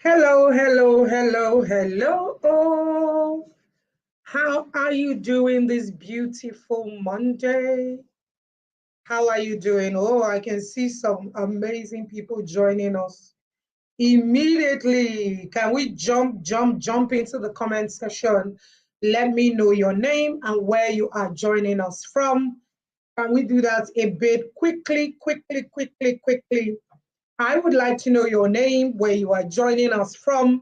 Hello, hello, hello, hello. Oh, how are you doing this beautiful Monday? How are you doing? Oh, I can see some amazing people joining us immediately. Can we jump into the comment section? Let me know your name and where you are joining us from. Can we do that a bit quickly? I would like to know your name, where you are joining us from,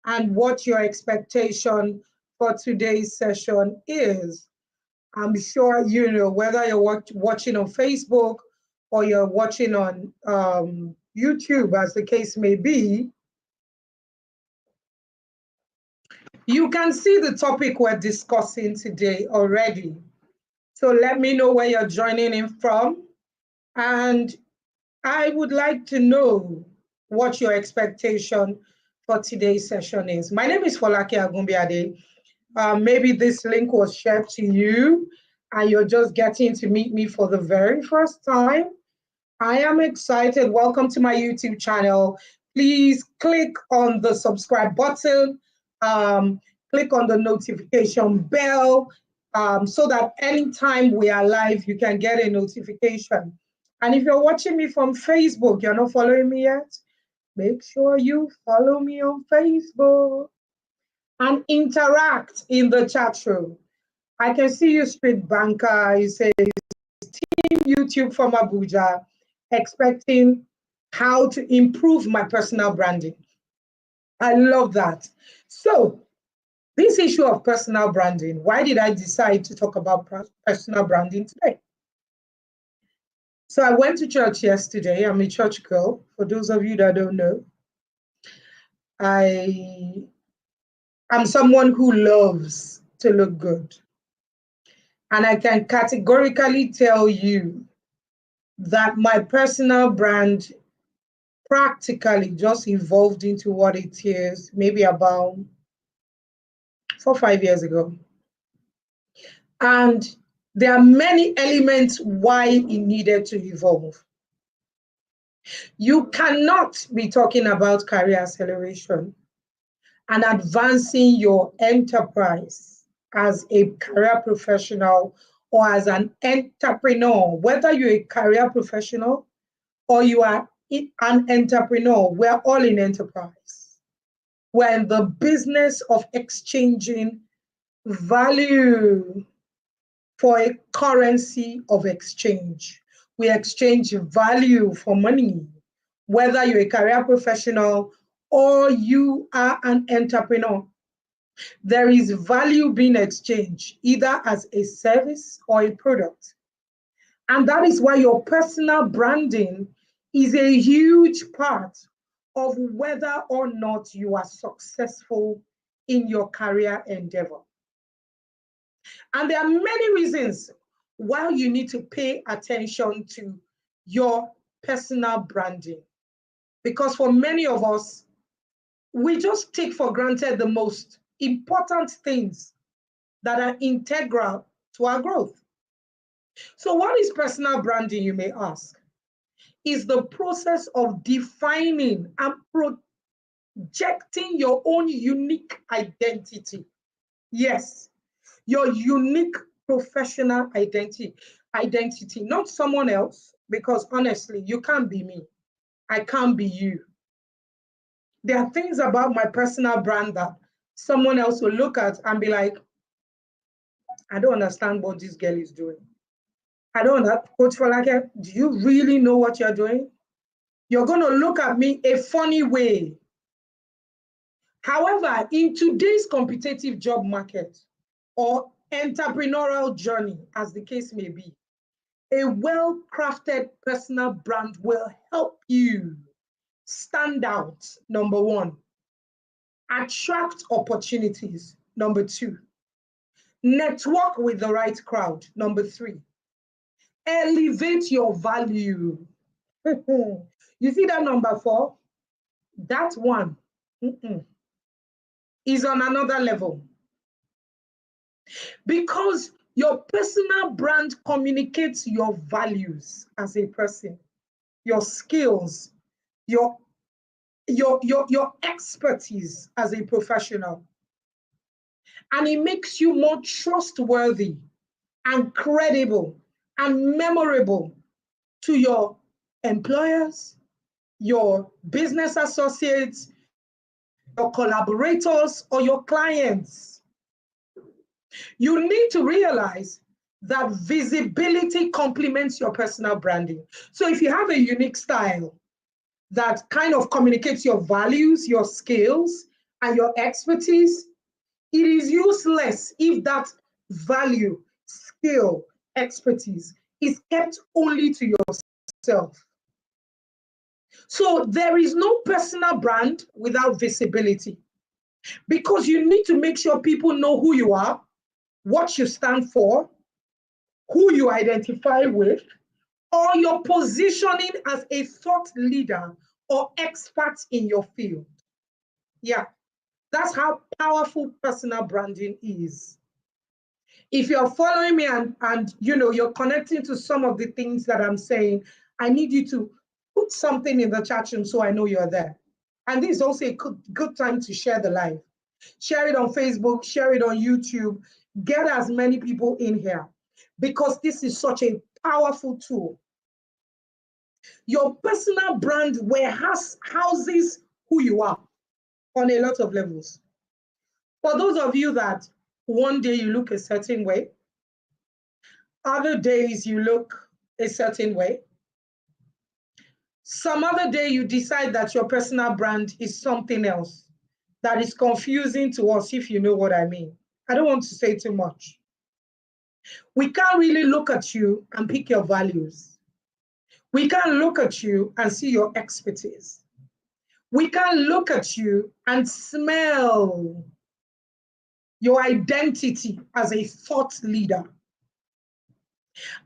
and what your expectation for today's session is. I'm sure you know whether you're watching on Facebook or you're watching on YouTube, as the case may be, you can see the topic we're discussing today already. So let me know where you're joining in from. And I would like to know what your expectation for today's session is. My name is Folake Agumbiade. Maybe this link was shared to you and you're just getting to meet me for the very first time. I am excited. Welcome to my YouTube channel. Please click on the subscribe button, click on the notification bell so that anytime we are live, you can get a notification. And if you're watching me from Facebook, you're not following me yet, make sure you follow me on Facebook and interact in the chat room. I can see you, Street Banker. You say, Team YouTube from Abuja, expecting how to improve my personal branding. I love that. So, this issue of personal branding, why did I decide to talk about personal branding today? So, I went to church yesterday. I'm a church girl. For those of you that don't know, I'm someone who loves to look good. And I can categorically tell you that my personal brand practically just evolved into what it is maybe about 4 or 5 years ago. And there are many elements why it needed to evolve. You cannot be talking about career acceleration and advancing your enterprise as a career professional or as an entrepreneur, whether you're a career professional or you are an entrepreneur. We're all in enterprise. We're in the business of exchanging value for a currency of exchange. We exchange value for money, whether you're a career professional or you are an entrepreneur. There is value being exchanged either as a service or a product. And that is why your personal branding is a huge part of whether or not you are successful in your career endeavor. And there are many reasons why you need to pay attention to your personal branding. Because for many of us, we just take for granted the most important things that are integral to our growth. So what is personal branding, you may ask? Is the process of defining and projecting your own unique identity. Yes, your unique professional identity, not someone else, because honestly, you can't be me. I can't be you. There are things about my personal brand that someone else will look at and be like, I don't understand what this girl is doing. I don't know, Coach Folake, do you really know what you're doing? You're going to look at me a funny way. However, in today's competitive job market or entrepreneurial journey, as the case may be, a well-crafted personal brand will help you stand out, number one, attract opportunities, number two, network with the right crowd, number three, elevate your value. You see that number four? That one is on another level. Because your personal brand communicates your values as a person, your skills, your your expertise as a professional. And it makes you more trustworthy and credible and memorable to your employers, your business associates, your collaborators, or your clients. You need to realize that visibility complements your personal branding. So if you have a unique style that kind of communicates your values, your skills, and your expertise, it is useless if that value, skill, expertise is kept only to yourself. So there is no personal brand without visibility, because you need to make sure people know who you are, what you stand for, who you identify with, or your positioning as a thought leader or expert in your field. Yeah, that's how powerful personal branding is. If you're following me and you're connecting to some of the things that I'm saying, I need you to put something in the chat room so I know you're there. And this is also a good time to share the live. Share it on Facebook, share it on YouTube, get as many people in here, because this is such a powerful tool. Your personal brand houses who you are on a lot of levels. For those of you that one day you look a certain way, other days you look a certain way, some other day you decide that your personal brand is something else that is confusing to us, if you know what I mean. I don't want to say too much. We can't really look at you and pick your values. We can't look at you and see your expertise. We can't look at you and smell your identity as a thought leader.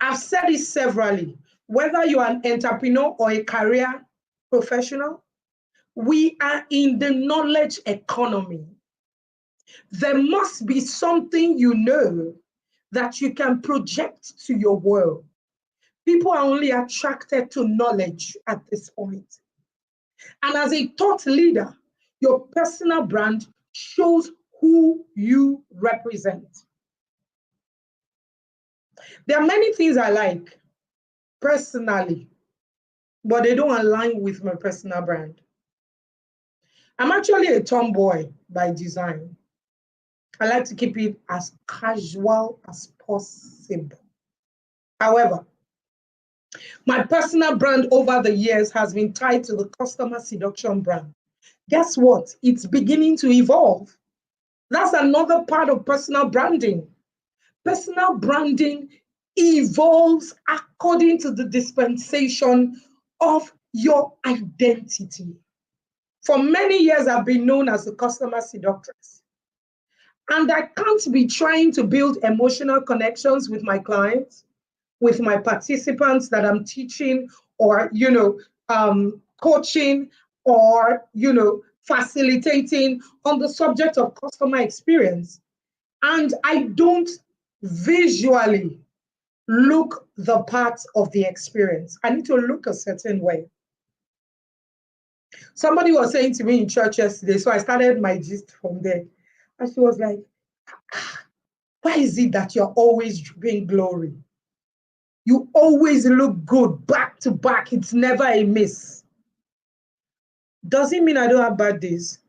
I've said it severally, whether you're an entrepreneur or a career professional, we are in the knowledge economy. There must be something you know that you can project to your world. People are only attracted to knowledge at this point. And as a thought leader, your personal brand shows who you represent. There are many things I like personally, but they don't align with my personal brand. I'm actually a tomboy by design. I like to keep it as casual as possible. However, my personal brand over the years has been tied to the customer seduction brand. Guess what? It's beginning to evolve. That's another part of personal branding. Personal branding evolves according to the dispensation of your identity. For many years, I've been known as the customer seductress. And I can't be trying to build emotional connections with my clients, with my participants that I'm teaching or, coaching or, facilitating on the subject of customer experience. And I don't visually look the part of the experience. I need to look a certain way. Somebody was saying to me in church yesterday, so I started my gist from there. And she was like, why is it that you're always dripping glory? You always look good back to back. It's never a miss. Doesn't mean I don't have bad days.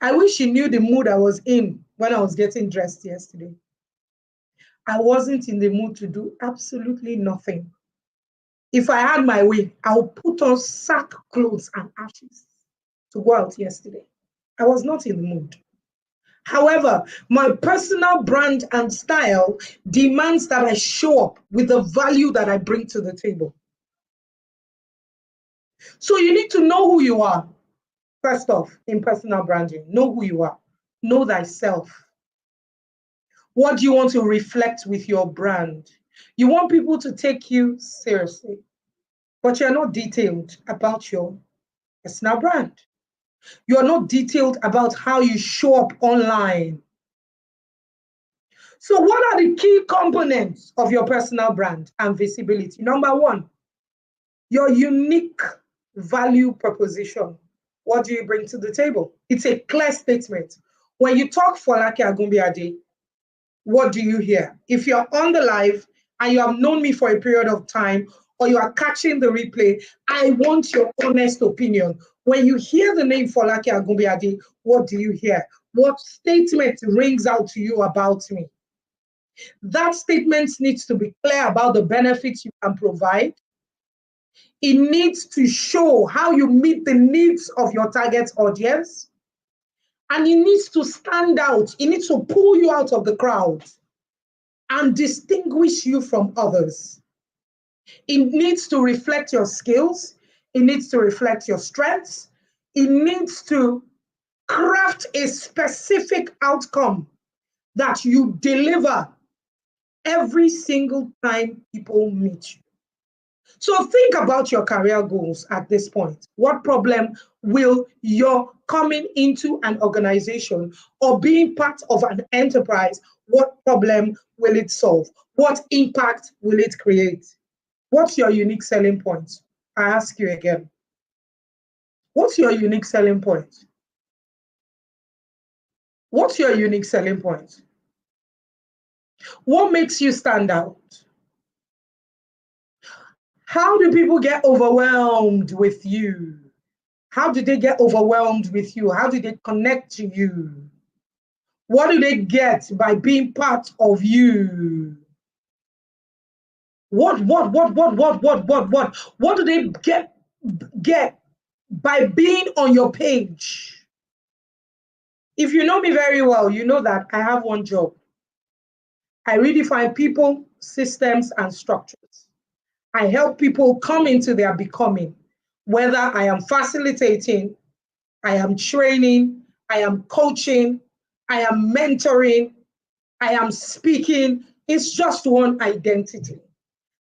I wish you knew the mood I was in when I was getting dressed yesterday. I wasn't in the mood to do absolutely nothing. If I had my way, I would put on sackcloth and ashes to go out yesterday. I was not in the mood. However, my personal brand and style demands that I show up with the value that I bring to the table. So you need to know who you are. First off, in personal branding, know who you are. Know thyself. What do you want to reflect with your brand? You want people to take you seriously, but you're not detailed about your personal brand. You are not detailed about how you show up online. So what are the key components of your personal brand and visibility? Number one, your unique value proposition. What do you bring to the table? It's a clear statement. When you talk Folake Agunbíadé, what do you hear? If you're on the live and you have known me for a period of time, or you are catching the replay, I want your honest opinion. When you hear the name Folake Agunbíadé, what do you hear? What statement rings out to you about me? That statement needs to be clear about the benefits you can provide. It needs to show how you meet the needs of your target audience. And it needs to stand out. It needs to pull you out of the crowd and distinguish you from others. It needs to reflect your skills. It needs to reflect your strengths. It needs to craft a specific outcome that you deliver every single time people meet you. So think about your career goals at this point. What problem will your coming into an organization or being part of an enterprise, what problem will it solve? What impact will it create? What's your unique selling point? I ask you again. What's your unique selling point? What's your unique selling point? What makes you stand out? How do people get overwhelmed with you? How do they get overwhelmed with you? How do they connect to you? What do they get by being part of you? What do they get by being on your page? If you know me very well, you know that I have one job. I redefine people, systems, and structures. I help people come into their becoming, whether I am facilitating, I am training, I am coaching, I am mentoring, I am speaking. It's just one identity.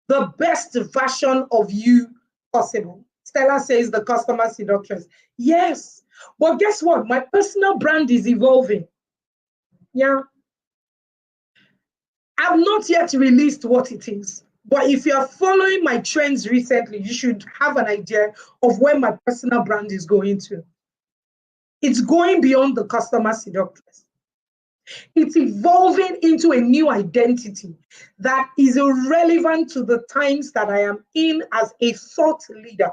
The best version of you possible. Stella says the customer seductress. Yes, but guess what? My personal brand is evolving. Yeah. I've not yet released what it is. But if you are following my trends recently, you should have an idea of where my personal brand is going to. It's going beyond the customer seductress. It's evolving into a new identity that is relevant to the times that I am in as a thought leader.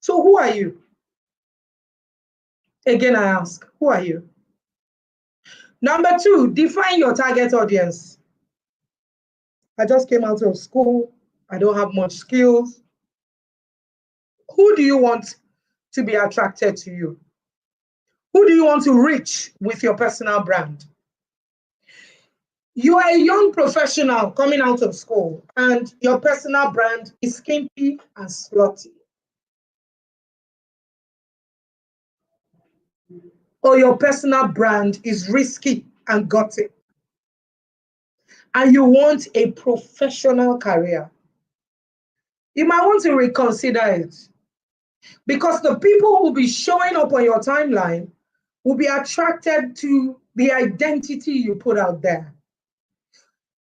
So who are you? Again, I ask, who are you? Number two, define your target audience. I just came out of school. I don't have much skills. Who do you want to be attracted to you? Who do you want to reach with your personal brand? You are a young professional coming out of school and your personal brand is skimpy and slutty. Or your personal brand is risky and gothic. And you want a professional career. You might want to reconsider it. Because the people who will be showing up on your timeline will be attracted to the identity you put out there.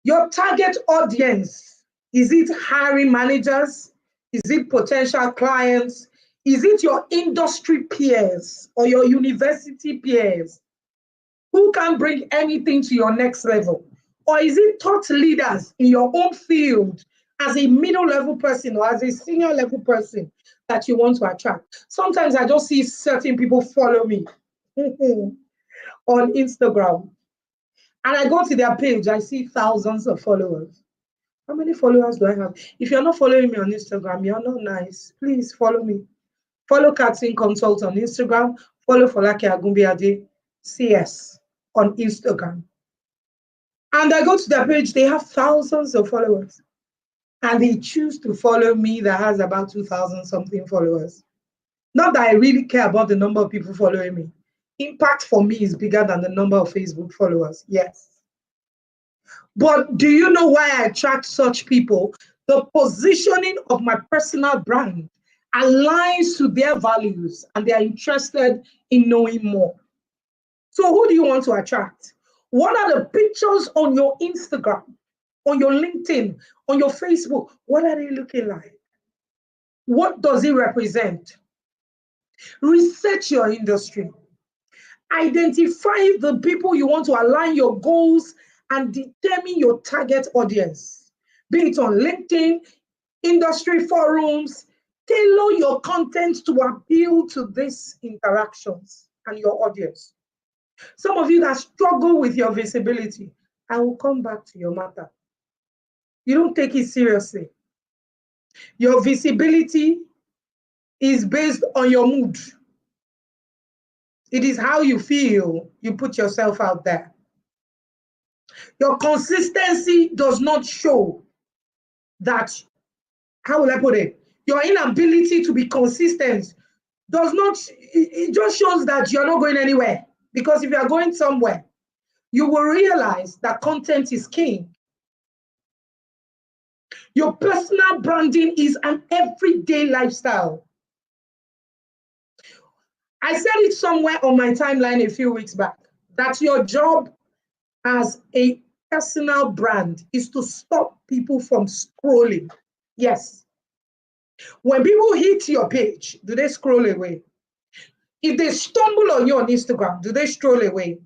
Your target audience, is it hiring managers? Is it potential clients? Is it your industry peers or your university peers who can bring anything to your next level? Or is it thought leaders in your own field as a middle level person or as a senior level person that you want to attract? Sometimes I just see certain people follow me on Instagram. And I go to their page, I see thousands of followers. How many followers do I have? If you're not following me on Instagram, you're not nice. Please follow me. Follow Katin Consult on Instagram. Follow Folake Agunbíadé CS on Instagram. And I go to their page, they have thousands of followers. And they choose to follow me that has about 2,000 something followers. Not that I really care about the number of people following me. Impact for me is bigger than the number of Facebook followers, yes. But do you know why I attract such people? The positioning of my personal brand aligns to their values and they are interested in knowing more. So who do you want to attract? What are the pictures on your Instagram, on your LinkedIn, on your Facebook? What are they looking like? What does it represent? Research your industry. Identify the people you want to align your goals and determine your target audience. Be it on LinkedIn, industry forums, tailor your content to appeal to these interactions and your audience. Some of you that struggle with your visibility, I will come back to your matter. You don't take it seriously. Your visibility is based on your mood. It is how you feel you put yourself out there. Your consistency does not show that, how will I put it? Your inability to be consistent does not, it just shows that you're not going anywhere. Because if you are going somewhere, you will realize that content is king. Your personal branding is an everyday lifestyle. I said it somewhere on my timeline a few weeks back, that your job as a personal brand is to stop people from scrolling. Yes. When people hit your page, do they scroll away? If they stumble on you on Instagram, do they scroll away?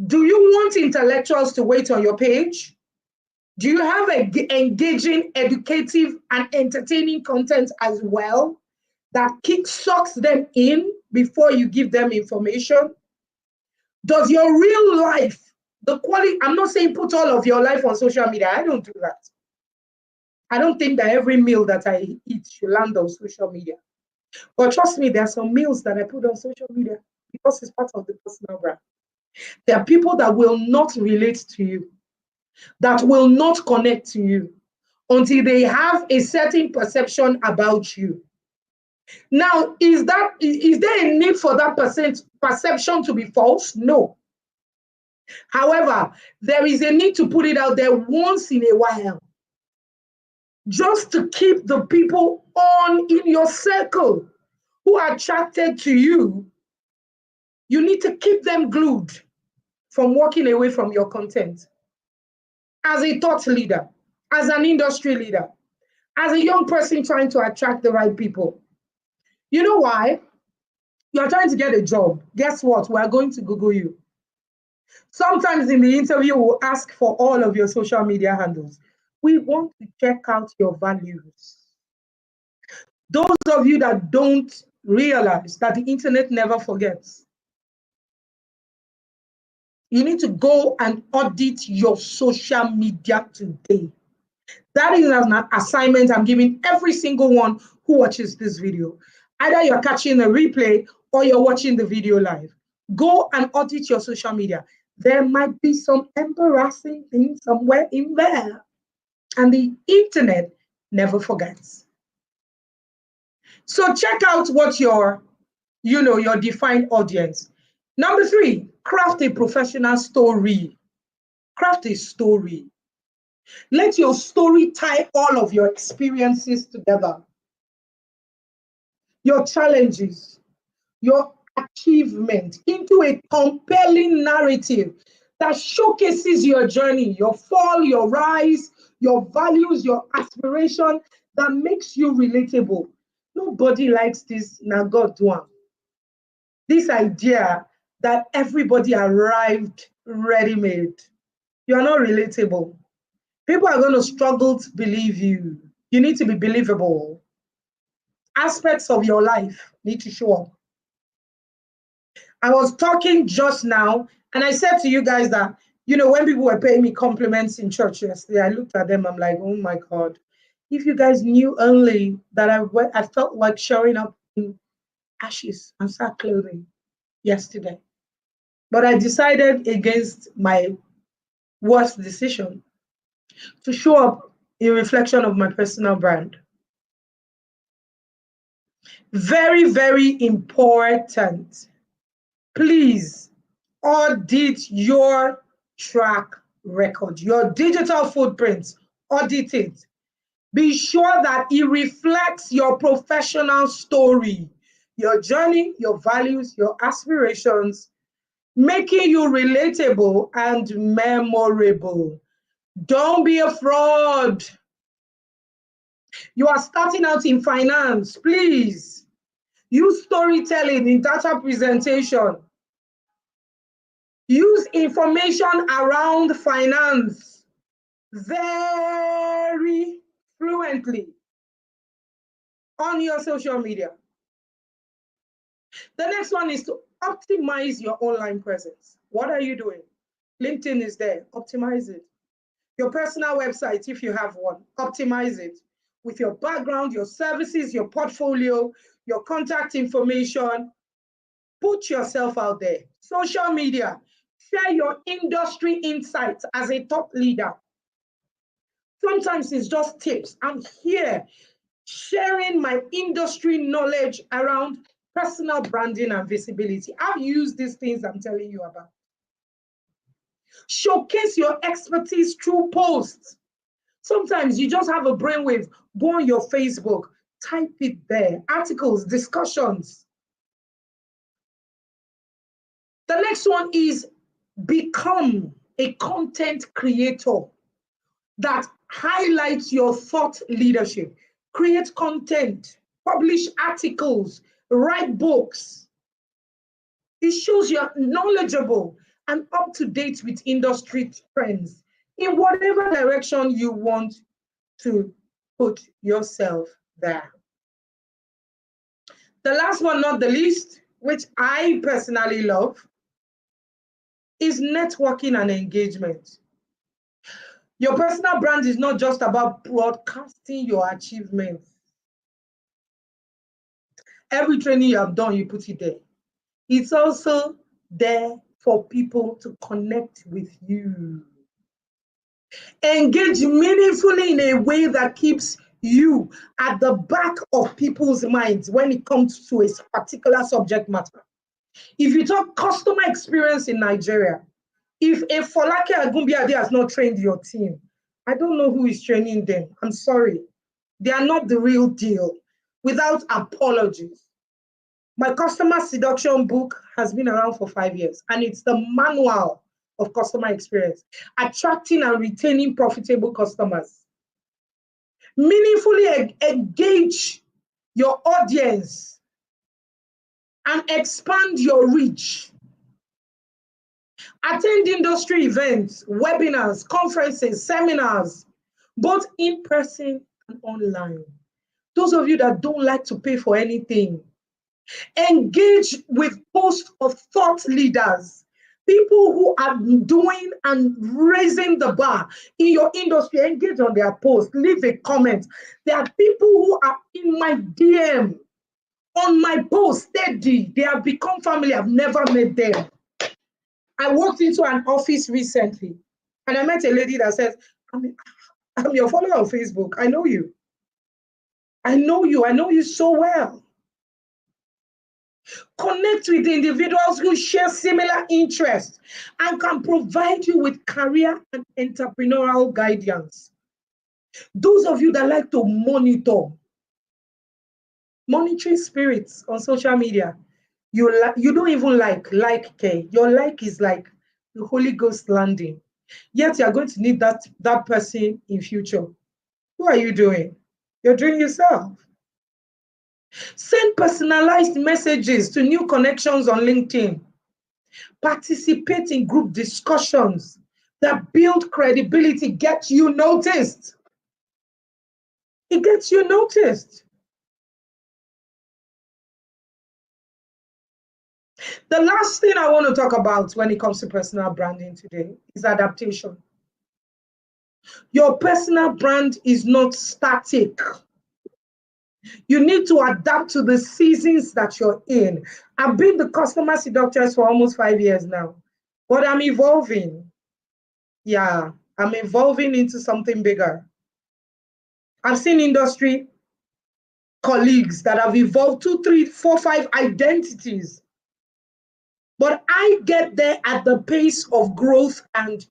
Do you want intellectuals to wait on your page? Do you have engaging, educative, and entertaining content as well that sucks them in before you give them information? Does your real life, the quality, I'm not saying put all of your life on social media. I don't do that. I don't think that every meal that I eat should land on social media. But trust me, there are some meals that I put on social media because it's part of the personal brand. There are people that will not relate to you, that will not connect to you until they have a certain perception about you. Now, is there a need for that perception to be false? No. However, there is a need to put it out there once in a while, just to keep the people in your circle who are attracted to you. You need to keep them glued from walking away from your content. As a thought leader, as an industry leader, as a young person trying to attract the right people. You know why? You're trying to get a job. Guess what? We're going to Google you. Sometimes in the interview, we'll ask for all of your social media handles. We want to check out your values. Those of you that don't realize that the internet never forgets, you need to go and audit your social media today. That is an assignment I'm giving every single one who watches this video. Either you're catching a replay or you're watching the video live. Go and audit your social media. There might be some embarrassing things somewhere in there. And the internet never forgets. So check out what your defined audience. Number 3, craft a professional story. Craft a story. Let your story tie all of your experiences together. Your challenges, your achievement into a compelling narrative that showcases your journey, your fall, your rise, your values, your aspiration, that makes you relatable. Nobody likes this, now God one. This idea that everybody arrived ready-made. You are not relatable. People are going to struggle to believe you. You need to be believable. Aspects of your life need to show up. I was talking just now, and I said to you guys that, when people were paying me compliments in church yesterday, I looked at them, I'm like, oh my God. If you guys knew only that I felt like showing up in ashes and sackclothing yesterday. But I decided against my worst decision to show up in reflection of my personal brand. Very, very important. Please audit your track record, your digital footprint, audit it. Be sure that it reflects your professional story, your journey, your values, your aspirations, making you relatable and memorable. Don't be a fraud. You are starting out in finance, please. Use storytelling in data presentation. Use information around finance very fluently on your social media. The next one is to optimize your online presence. What are you doing? LinkedIn is there, optimize it. Your personal website, if you have one, optimize it with your background, your services, your portfolio, your contact information. Put yourself out there. Social media, share your industry insights as a top leader. Sometimes it's just tips. I'm here sharing my industry knowledge around personal branding and visibility. I've used these things I'm telling you about. Showcase your expertise through posts. Sometimes you just have a brainwave. Go on your Facebook, type it there. Articles, discussions. The next one is become a content creator that highlights your thought leadership. Create content, publish articles, write books. It shows you're knowledgeable and up to date with industry trends in whatever direction you want to put yourself there. The last one, not the least, which I personally love, is networking and engagement. Your personal brand is not just about broadcasting your achievements. Every training you have done, you put it there. It's also there for people to connect with you. Engage meaningfully in a way that keeps you at the back of people's minds when it comes to a particular subject matter. If you talk customer experience in Nigeria, if a Folake Agumbiade has not trained your team, I don't know who is training them. I'm sorry. They are not the real deal. Without apologies. My customer seduction book has been around for 5 years, and it's the manual of customer experience, attracting and retaining profitable customers. Meaningfully engage your audience and expand your reach. Attend industry events, webinars, conferences, seminars, both in person and online. Those of you that don't like to pay for anything, engage with posts of thought leaders, people who are doing and raising the bar in your industry. Engage on their posts, leave a comment. There are people who are in my DM on my post steady. They have become family. I've never met them. I walked into an office recently and I met a lady that says, I'm your follower on Facebook. I know you. I know you. I know you so well. Connect with individuals who share similar interests and can provide you with career and entrepreneurial guidance. Those of you that like to monitoring spirits on social media, you don't even like K. Your like is like the Holy Ghost landing. Yet you are going to need that person in future. Who are you doing? You're doing yourself. Send personalized messages to new connections on LinkedIn. Participate in group discussions that build credibility, get you noticed. It gets you noticed. The last thing I want to talk about when it comes to personal branding today is adaptation. Your personal brand is not static. You need to adapt to the seasons that you're in. I've been the customer seductress for almost 5 years now, but I'm evolving. Yeah, I'm evolving into something bigger. I've seen industry colleagues that have evolved 2, 3, 4, 5 identities. But I get there at the pace of growth and,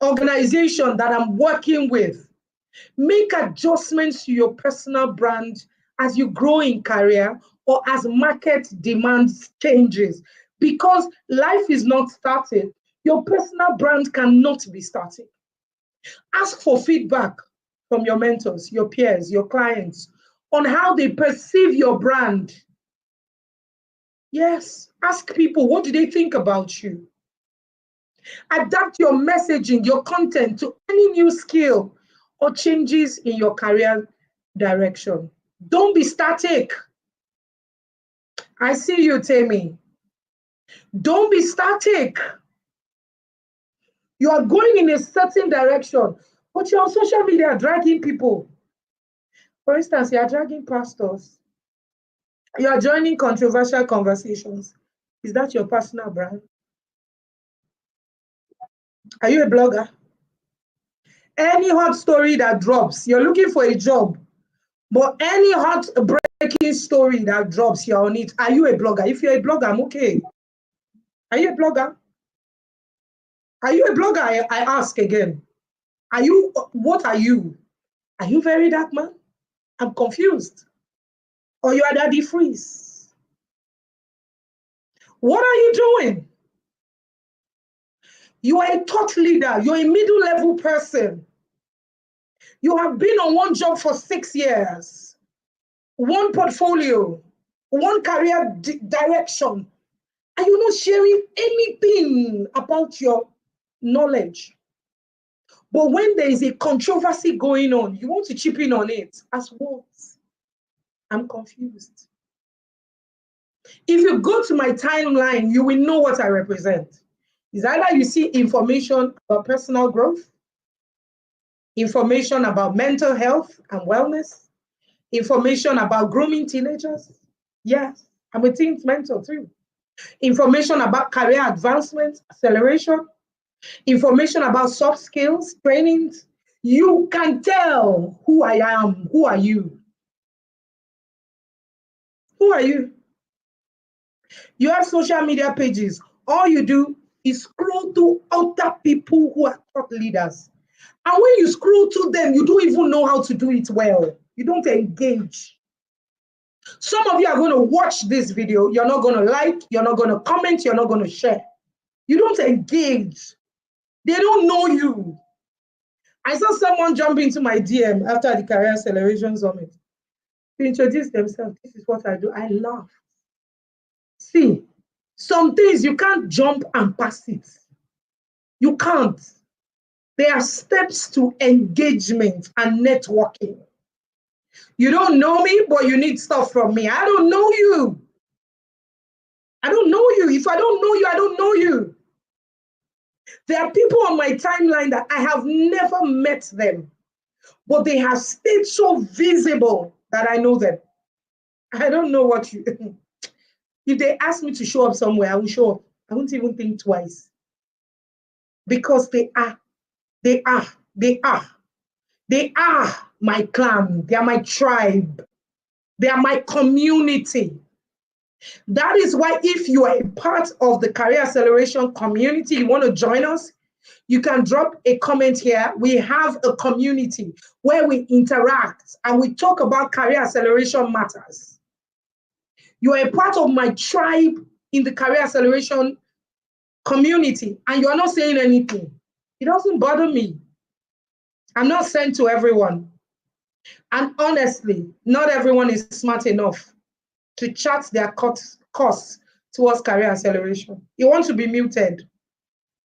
organization that I'm working with. Make adjustments to your personal brand as you grow in career or as market demand changes, because life is not static. Your personal brand cannot be static. Ask for feedback from your mentors, your peers, your clients on how they perceive your brand. Yes, ask people, what do they think about you? Adapt your messaging, your content to any new skill or changes in your career direction. Don't be static. I see you, Tammy. Don't be static. You are going in a certain direction, but you're on social media dragging people. For instance, you are dragging pastors. You are joining controversial conversations. Is that your personal brand? Are you a blogger? Any hot story that drops, you're looking for a job, but any hot breaking story that drops, you're on it. Are you a blogger? If you're a blogger, I'm okay. Are you a blogger? Are you a blogger? I ask again. Are you, what are you? Are you very dark man? I'm confused. Or you are Daddy Freeze? What are you doing? You are a thought leader. You're a middle level person. You have been on one job for 6 years, one portfolio, one career direction, and you're not sharing anything about your knowledge. But when there is a controversy going on, you want to chip in on it. As what? I'm confused. If you go to my timeline, you will know what I represent. It's either you see information about personal growth, information about mental health and wellness, information about grooming teenagers. Yes, I'm a teen mentor too. Information about career advancement, acceleration, information about soft skills, trainings. You can tell who I am. Who are you? Who are you? You have social media pages. All you do is scroll to other people who are thought leaders. And when you scroll to them, you don't even know how to do it well. You don't engage. Some of you are going to watch this video. You're not going to like, you're not going to comment, you're not going to share. You don't engage. They don't know you. I saw someone jump into my DM after the Career Acceleration Summit to introduce themselves. This is what I do. I laugh. See, some things you can't jump and pass it. You can't. There are steps to engagement and networking. You don't know me, but you need stuff from me. I don't know you. I don't know you. If I don't know you, I don't know you. There are people on my timeline that I have never met them, but they have stayed so visible that I know them. I don't know what you... If they ask me to show up somewhere, I will show up. I won't even think twice. Because they are my clan. They are my tribe. They are my community. That is why if you are a part of the Career Acceleration community, you want to join us, you can drop a comment here. We have a community where we interact and we talk about career acceleration matters. You are a part of my tribe in the Career Acceleration community and you are not saying anything. It doesn't bother me. I'm not sent to everyone. And honestly, not everyone is smart enough to chart their course towards career acceleration. You want to be muted.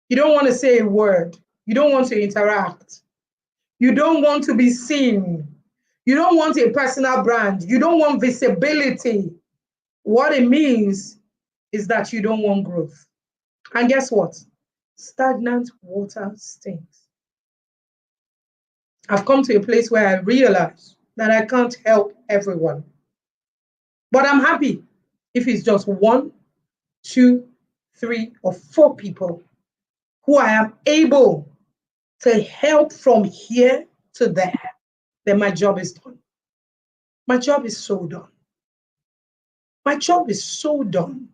You don't want to say a word. You don't want to interact. You don't want to be seen. You don't want a personal brand. You don't want visibility. What it means is that you don't want growth. And guess what? Stagnant water stinks. I've come to a place where I realize that I can't help everyone. But I'm happy if it's just 1, 2, 3, or 4 people who I am able to help from here to there, then my job is done. My job is so done. My job is so done.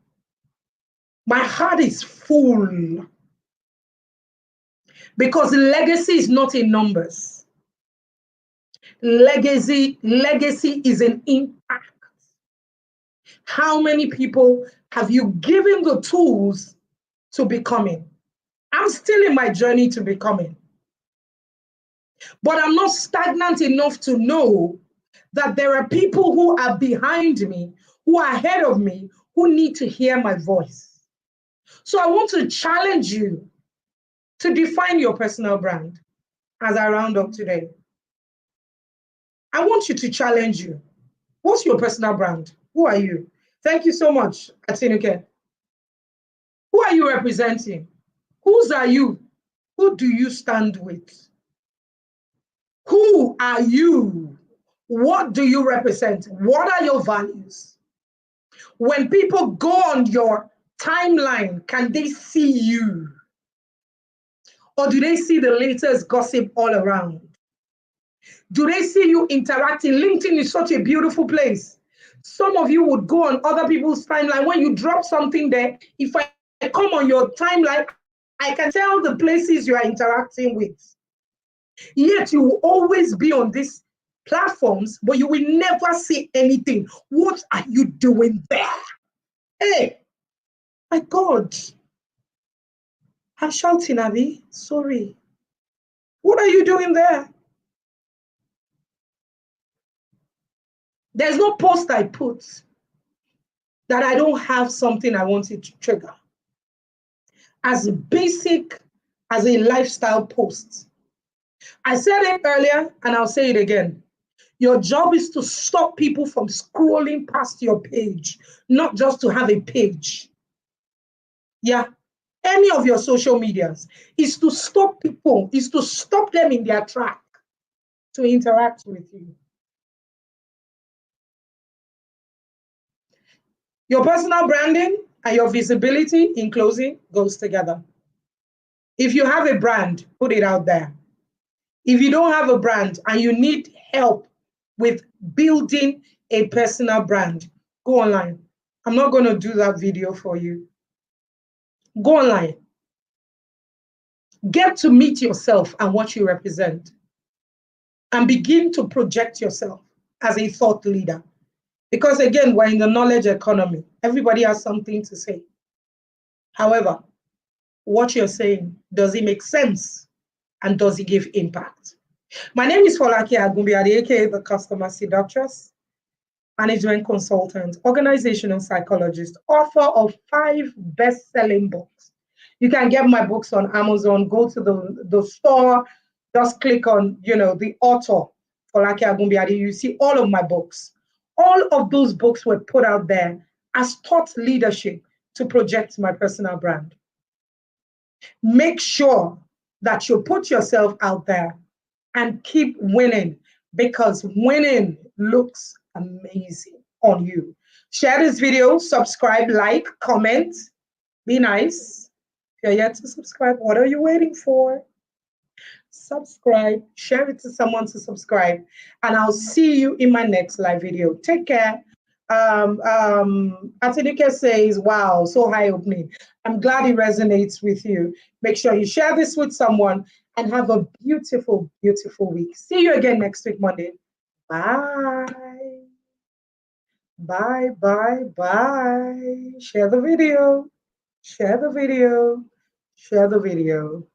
My heart is full. Because legacy is not in numbers. Legacy is an impact. How many people have you given the tools to becoming? I'm still in my journey to becoming. But I'm not stagnant enough to know that there are people who are behind me, who are ahead of me, who need to hear my voice. So I want to challenge you to define your personal brand as I round up today. I want you to challenge you. What's your personal brand? Who are you? Thank you so much, Atinuke. Who are you representing? Whose are you? Who do you stand with? Who are you? What do you represent? What are your values? When people go on your timeline, can they see you? Or do they see the latest gossip all around? Do they see you interacting? LinkedIn is such a beautiful place. Some of you would go on other people's timeline. When you drop something there, if I come on your timeline, I can tell the places you are interacting with. Yet you will always be on these platforms, but you will never see anything. What are you doing there? Hey, my God. I'm shouting, Abby. Sorry. What are you doing there? There's no post I put that I don't have something I wanted to trigger. As basic as a lifestyle post. I said it earlier and I'll say it again. Your job is to stop people from scrolling past your page, not just to have a page. Yeah. Any of your social medias is to stop people, is to stop them in their track to interact with you. Your personal branding and your visibility, in closing, goes together. If you have a brand, put it out there. If you don't have a brand and you need help with building a personal brand, go online. I'm not going to do that video for you. Go online. Get to meet yourself and what you represent. And begin to project yourself as a thought leader. Because again, we're in the knowledge economy. Everybody has something to say. However, what you're saying, does it make sense? And does it give impact? My name is Folake Agumbiade, aka the Customer Seductress, management consultant, organizational psychologist, author of 5 best-selling books. You can get my books on Amazon. Go to the store, just click on, the author, Folake Agumbiade. You see all of my books. All of those books were put out there as thought leadership to project my personal brand. Make sure that you put yourself out there and keep winning, because winning looks amazing on you. Share this video, subscribe, like, comment, be nice. If you're yet to subscribe, what are you waiting for? Subscribe, share it to someone to subscribe, and I'll see you in my next live video. Take care. Atinuke says, wow, so eye-opening. I'm glad it resonates with you. Make sure you share this with someone and have a beautiful, beautiful week. See you again next week, Monday. Bye. Bye, bye, bye. Share the video. Share the video. Share the video.